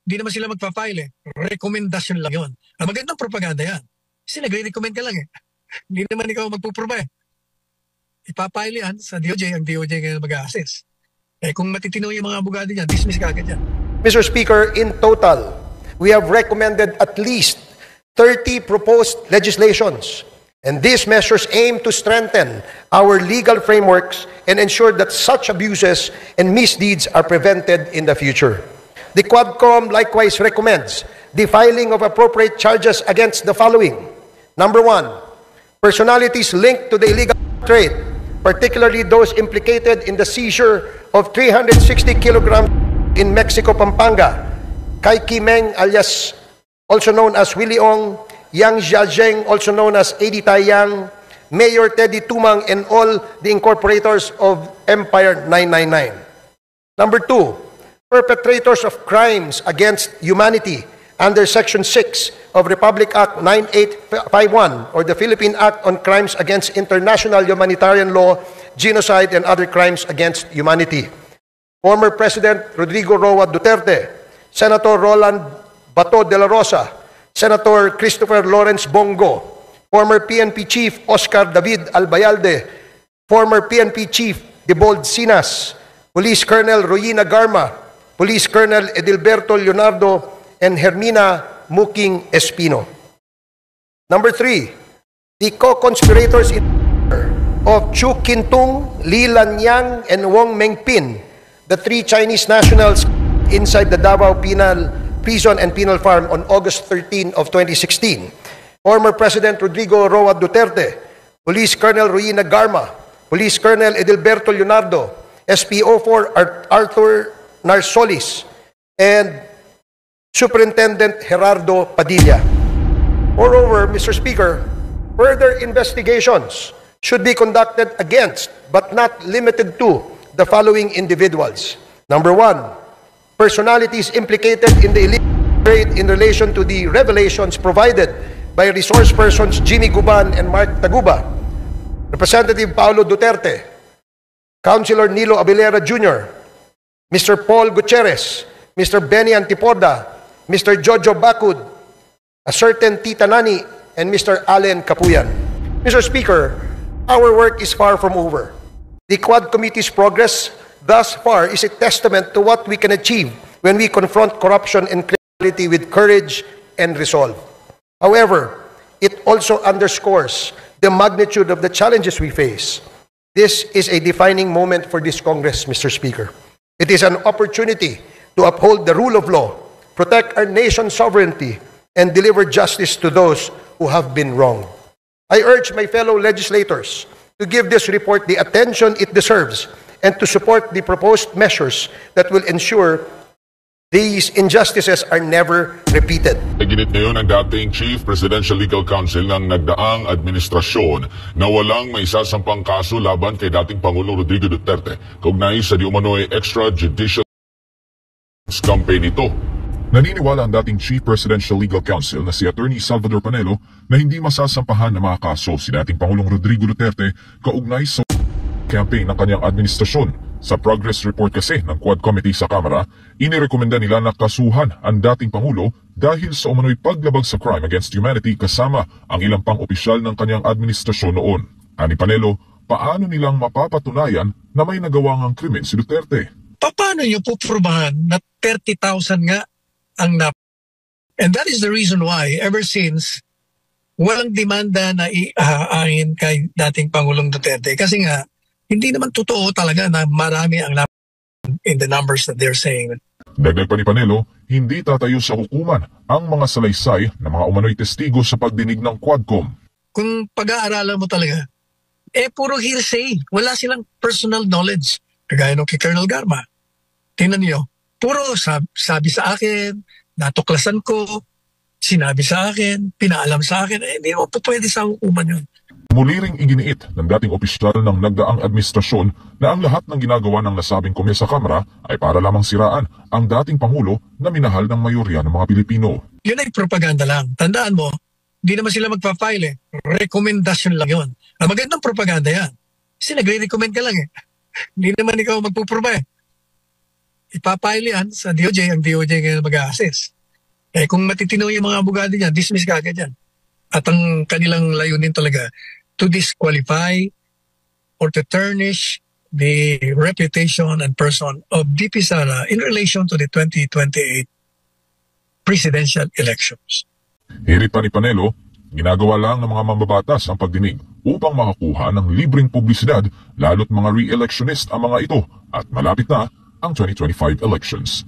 Hindi naman sila magpa-file eh. Rekomendasyon lang yun. Magandang propaganda yan. Kasi nagre-recommend ka lang eh. Hindi naman ikaw magpuprova eh. Ipapile yan sa DOJ, ang DOJ ngayon mag-a-assess. Eh kung matitino yung mga abogado niyan, dismiss ka agad yan. Mr. Speaker, in total, we have recommended at least 30 proposed legislations. And these measures aim to strengthen our legal frameworks and ensure that such abuses and misdeeds are prevented in the future. The Quadcom likewise recommends the filing of appropriate charges against the following. Number 1, personalities linked to the illegal trade, particularly those implicated in the seizure of 360 kilograms in Mexico, Pampanga, Kai Kimeng alias also known as Willie Ong, Yang Jiazheng also known as Edi Taiyang, Mayor Teddy Tumang, and all the incorporators of Empire 999. Number 2, perpetrators of crimes against humanity under Section 6 of Republic Act 9851 or the Philippine Act on Crimes Against International Humanitarian Law, Genocide, and Other Crimes Against Humanity. Former President Rodrigo Roa Duterte, Senator Roland Bato de la Rosa, Senator Christopher Lawrence Bongo, former PNP Chief Oscar David Albayalde, former PNP Chief Debold Sinas, Police Colonel Royina Garma, Police Colonel Edilberto Leonardo, and Hermina Muking Espino. Number 3, the co-conspirators of Chu Kintung, Li Lanyang, and Wong Mengpin, the 3 Chinese nationals inside the Davao Penal Prison and Penal Farm on August 13 of 2016. Former President Rodrigo Roa Duterte, Police Colonel Royina Garma, Police Colonel Edilberto Leonardo, SPO4 Arthur Narsolis, and Superintendent Gerardo Padilla. Moreover, Mr. Speaker, further investigations should be conducted against, but not limited to, the following individuals. Number 1, personalities implicated in the illegal trade in relation to the revelations provided by resource persons Jimmy Guban and Mark Taguba, Representative Paulo Duterte, Councilor Nilo Abilera Jr., Mr. Paul Gutierrez, Mr. Benny Antipoda, Mr. Jojo Bacud, a certain Tita Nani, and Mr. Allen Capuyan. Mr. Speaker, our work is far from over. The Quad Committee's progress thus far is a testament to what we can achieve when we confront corruption and criminality with courage and resolve. However, it also underscores the magnitude of the challenges we face. This is a defining moment for this Congress, Mr. Speaker. It is an opportunity to uphold the rule of law, protect our nation's sovereignty, and deliver justice to those who have been wronged. I urge my fellow legislators to give this report the attention it deserves and to support the proposed measures that will ensure these injustices are never repeated. Ginit ngayon ang dating Chief Presidential Legal Counsel ng nagdaang administrasyon na walang may sasampang kaso laban kay dating Pangulong Rodrigo Duterte kaugnay sa di umano'y extrajudicial campaign nito. Naniniwala ang dating Chief Presidential Legal Counsel na si Attorney Salvador Panelo na hindi masasampahan ng mga kaso si dating Pangulong Rodrigo Duterte kaugnay sa campaign ng kanyang administrasyon. Sa progress report kasi ng Quad Committee sa Kamara, inirekomenda nila na kasuhan ang dating Pangulo dahil sa umano'y paglabag sa crime against humanity kasama ang ilang pang opisyal ng kanyang administrasyon noon. Ani Panelo, paano nilang mapapatunayan na may nagawa ngang krimen si Duterte? Paano nyo puprubahan na 30,000 nga ang And that is the reason why, ever since, walang demanda na iaangin kay dating Pangulong Duterte. Kasi nga, hindi naman totoo talaga na marami ang in the numbers that they're saying. Dagdag pa ni Panelo, hindi tatayo sa hukuman ang mga salaysay na mga umano'y testigo sa pagdinig ng Quadcom. Kung pag-aaralan mo talaga, puro hearsay. Wala silang personal knowledge. Kagaya nung kay Colonel Garma. Tingnan niyo, puro sabi sa akin, natuklasan ko, sinabi sa akin, pinaalam sa akin, hindi mo po pwede sa hukuman yun. Muli ring iginiit ng dating opisyal ng nagdaang administrasyon na ang lahat ng ginagawa ng nasabing komite sa Kamara ay para lamang siraan ang dating Pangulo na minahal ng mayorya ng mga Pilipino. Yun ay propaganda lang. Tandaan mo, hindi naman sila magpa-file Rekomendasyon lang yun. Magandang propaganda yan. Kasi nagre-recommend ka lang Hindi naman ikaw magpuprova ipapile yan sa DOJ, ang DOJ ngayon mag-a-assess. Kung matitino yung mga abogado niyan, dismiss ka agad yan. At ang kanilang layunin talaga, to disqualify or to tarnish the reputation and person of VP Sara in relation to the 2028 presidential elections. Hirit pa ni Panelo, ginagawa lang ng mga mambabatas ang pagdinig upang makakuha ng libreng publisidad lalo't mga re-electionist ang mga ito at malapit na ang 2025 elections.